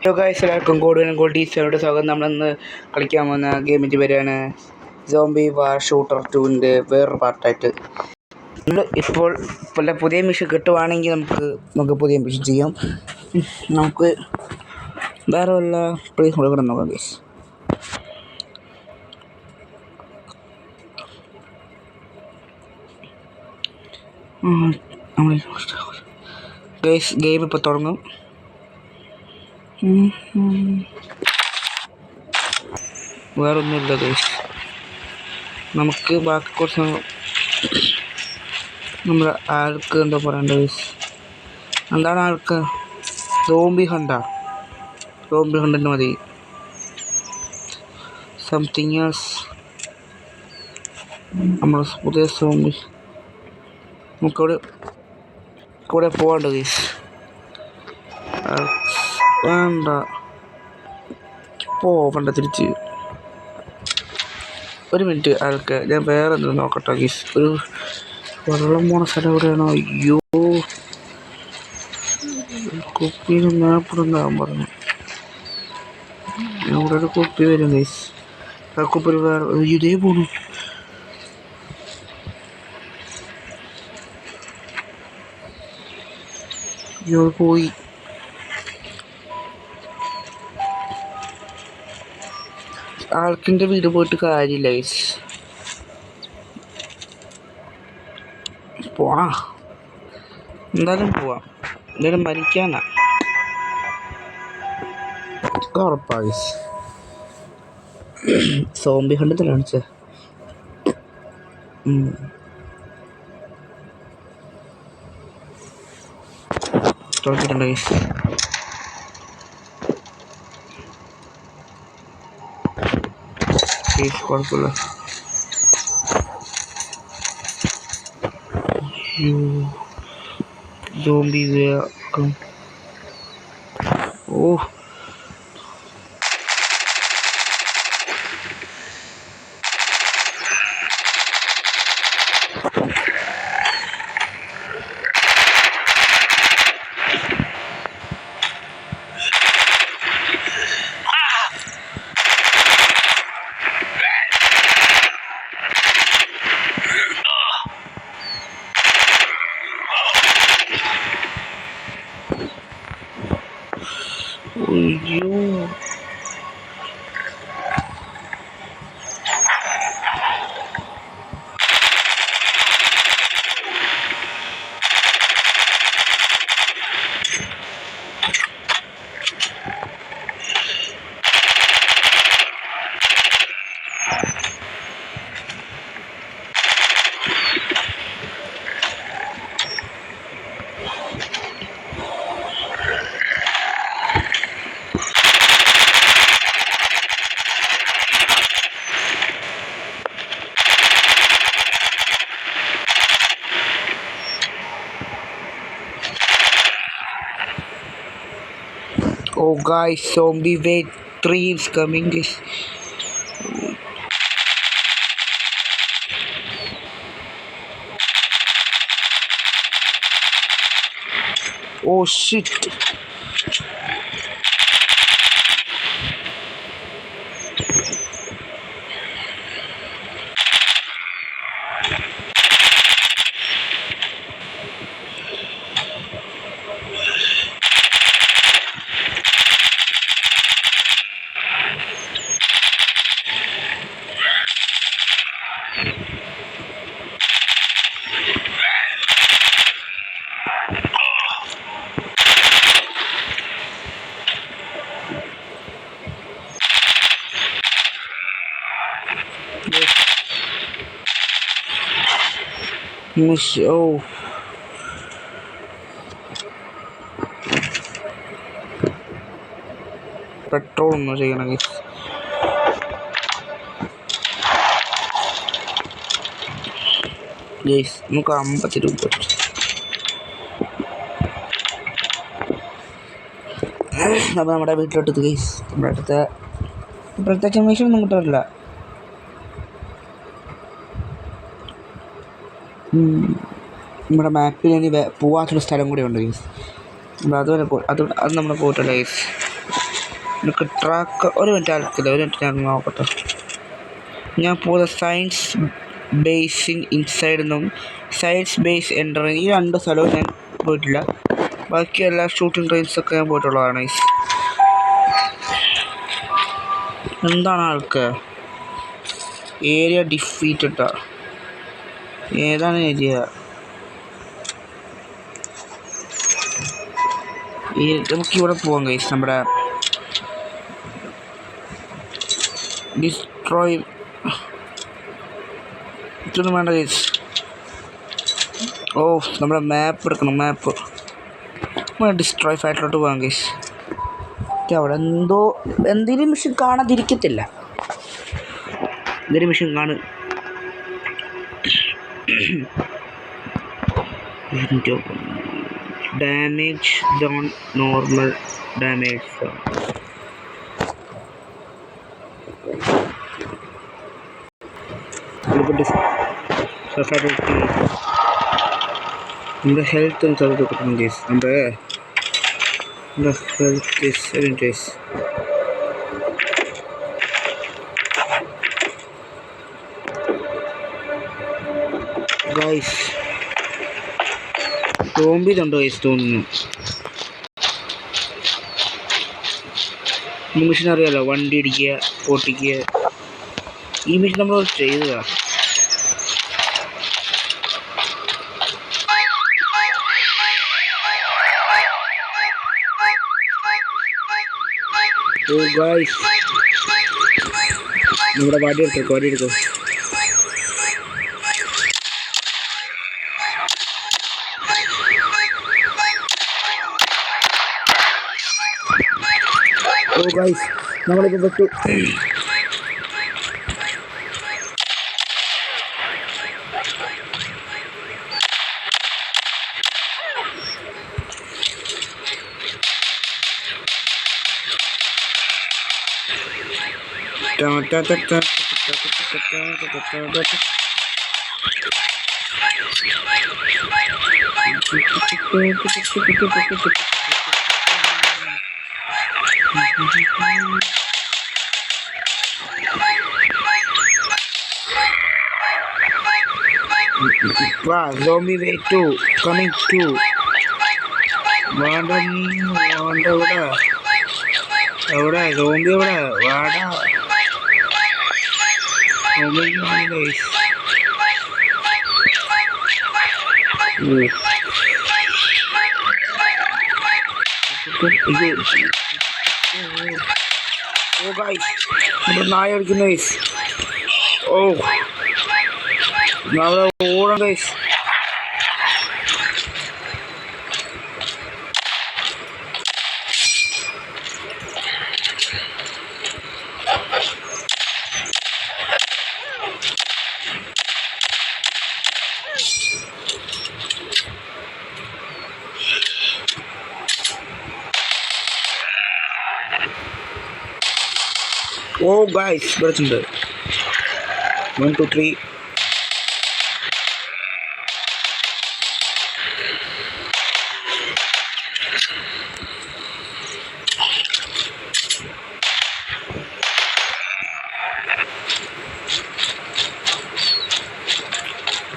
Hello guys, എല്ലാവർക്കും കൂടുതലും ഗോൾഡീസോട് സ്വാഗതം. നമ്മളിന്ന് കളിക്കാൻ പോകുന്ന ഗെയിമിൻ്റെ പേരാണ് സോംബി വാർ ഷൂട്ടർ 2ൻ്റെ വേറൊരു പാർട്ടായിട്ട്. നമ്മൾ ഇപ്പോൾ പല പുതിയ മിഷൻ കിട്ടുവാണെങ്കിൽ നമുക്ക് പുതിയ മിഷൻ ചെയ്യാം. നമുക്ക് വേറെ വല്ല പ്ലേസ് കൊടുക്കണം നോക്കാം ഗൈസ്. ഗൈസ്, ഗെയിം ഇപ്പോൾ തുടങ്ങും. വേറൊന്നുമില്ല ഗൈസ്. നമുക്ക് ബാക്കി കുറച്ച് നമ്മുടെ ആൾക്ക് എന്താ പറയണ്ട ഗൈസ്. എന്താണ് ആൾക്ക്? സോംബി ഹണ്ടിന് മതി. Something else. നമ്മൾ പുതിയ സോംബി നമുക്കവിടെ പോകണ്ട ഗൈസ്. വേണ്ട തിരിച്ച്. ഒരു മിനിറ്റ് ആൾക്ക് ഞാൻ വേറെ എന്തെങ്കിലും നോക്കട്ടെ ഗീസ്. ഒരു വെള്ളം പോണ സ്ഥലം എവിടെയാണോ? അയ്യോ, കുപ്പിയിൽ മാപ്പിടുന്നാകാൻ പറഞ്ഞു. ഇവിടെ ഒരു കുപ്പി വരും ഗീസ്. ആ കുപ്പി വേറെ ഇതേ പോണു. അയ്യോ, പോയി. ആൾക്കിൻ്റെ വീട് പോയിട്ട് കാര്യമില്ല ഗൈസ്. പോവാ, എന്തായാലും പോവാം. എന്തായാലും മരിക്കാനാ ഉറപ്പാ ഗൈസ്. സോംബി ഹണ്ടിൽ കാണിച്ചേ. തുറക്കിട്ടുണ്ട് ഗൈസ്. കുഴപ്പമില്ല. സോംബി ഓ, അയ്യോ, oh guys, zombie wave 3 is coming guys. Oh shit. Oh, petrol ഒന്നും ചെയ്യണം ഗൈസ്. നമുക്ക് 50 രൂപ. അപ്പോൾ നമ്മുടെ വീട്ടിലോട്ട് ഗൈസ്. നമ്മുടെ അടുത്ത പ്രത്യേകിച്ച് മിഷൻ ഒന്നും കിട്ടാറില്ല. നമ്മുടെ മാപ്പിൽ ഇനി പോവാത്തൊരു സ്ഥലം കൂടി ഉണ്ട് ഗൈസ്. അതുവരെ അത് നമ്മൾ പോയിട്ടില്ല ഗൈസ്. എനിക്ക് ട്രാക്ക് ഒരു മിനിറ്റ് ആൾക്കില്ല, ഒരു മിനിറ്റ് ഞാൻ നോക്കട്ടെ. ഞാൻ പോകുന്ന സയൻസ് ബേസിങ് ഇൻസൈഡ് നിന്നും സയൻസ് ബേസ് എൻ്ററിങ്, ഈ 2 സ്ഥലവും ഞാൻ പോയിട്ടില്ല. ബാക്കി എല്ലാ ഷൂട്ടിംഗ് റേഞ്ചൊക്കെ ഞാൻ പോയിട്ടുള്ളതാണ്. എന്താണ് ആൾക്ക് ഏരിയ ഡിഫീറ്റഡാ? ഏതാണ് ഏരിയ? നമുക്കിവിടെ പോവാം ഗൈസ്. നമ്മുടെ ഡിസ്ട്രോയ് ഇതൊന്നും വേണ്ട ഗൈസ്. ഓ, നമ്മുടെ മാപ്പ് എടുക്കണം. മാപ്പ് ഡിസ്ട്രോയ് ഫാറ്റിലോട്ട് പോകാം ഗൈസ്. അവിടെ എന്തെങ്കിലും മിഷൻ കാണാതിരിക്കത്തില്ല. എന്തെങ്കിലും മിഷൻ കാണും. Damage done normal damage. നമ്മുടെ ഹെൽത്ത് ഒന്ന് സ്ഥലത്ത് കിട്ടണം ഗൈസ്. നമ്മുടെ ഹെൽത്ത് ഇസ് 7 days. ഗൈസ് സോംബീസുണ്ടോ ഗൈസ്? തോന്നുന്നു ഈ മിഷൻ അറിയാലോ, വണ്ടി ഇടിക്കുക, പൊട്ടിക്കുക. ഈ മിഷൻ നമ്മൾ ചെയ്തതാ. ഓ ഗൈസ്, നമ്മുടെ വടി എടുത്തോ. ഓ ഗൈസ്, നമ്മളിപ്പോൾ പറ്റു. Wow, zombie wave 2 coming 2. Wanda എവിടെ zombie എവിടെ? വാടാ. Zombie guys. Oh guys, നമ്മുടെ നായ അടിക്കുന്നു guys. Oh, നാളെ ഓടണം guys. Oh guys, വരുന്നുണ്ട്. 1 2 3.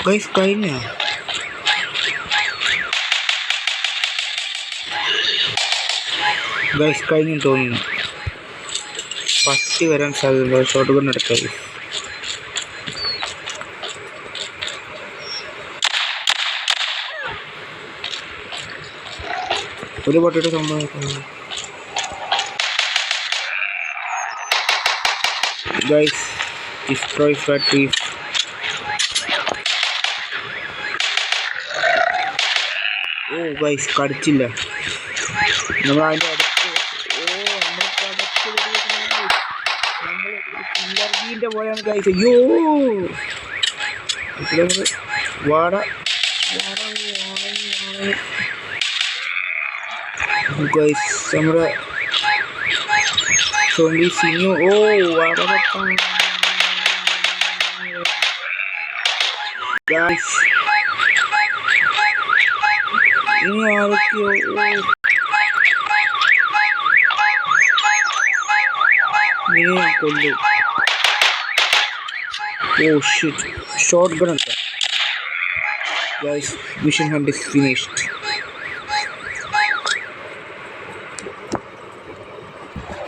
Guys, കഴിഞ്ഞ ഗൈസ് കഴിഞ്ഞു തോന്നുന്നു. പട്ടി വരാൻ സാധ്യത. ഷോട്ട് ഗൺ എടുക്കാം. ഒരു പട്ടിയുടെ സംഭവം ഗൈസ്. Destroy factories. ഓ ഗൈസ്, കടിച്ചില്ല. നമ്മൾ അതിൻ്റെ അടുത്ത്. നമ്മൾക്ക് അടുത്ത് നമ്മൾ പില്ലർജീൻ്റെ പോലെയാണ് ഗൈസ്. അയ്യോ, വാട ഗൈസ്. നമ്മുടെ സോംബി സിനു. ഓ വാട ഗൈസ്. ഇനി ആരൊക്കെയോ നിന്നെ ഞാൻ കൊല്ലു. ഓ ഷിറ്റ്, ഷോട്ട് ഗൺ എടുക്കാം. Guys, mission hunt is finished.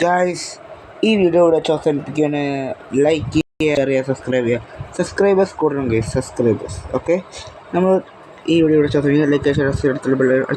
Guys, ഈ വീഡിയോ ഇവിടെ അവസാനിപ്പിക്കുകയാണ്. ലൈക്ക് ചെയ്യുക, സബ്സ്ക്രൈബ് ചെയ്യുക. സബ്സ്ക്രൈബേഴ്സ് കൂടണം ഗൈസ്, സബ്സ്ക്രൈബേഴ്സ്. ഓക്കെ, നമ്മൾ ഈ വീഡിയോ ഇവിടെ അവസാനിപ്പിക്കുക. ലൈക്ക് ചെയ്യുക, ഷെയർ ചെയ്യുക.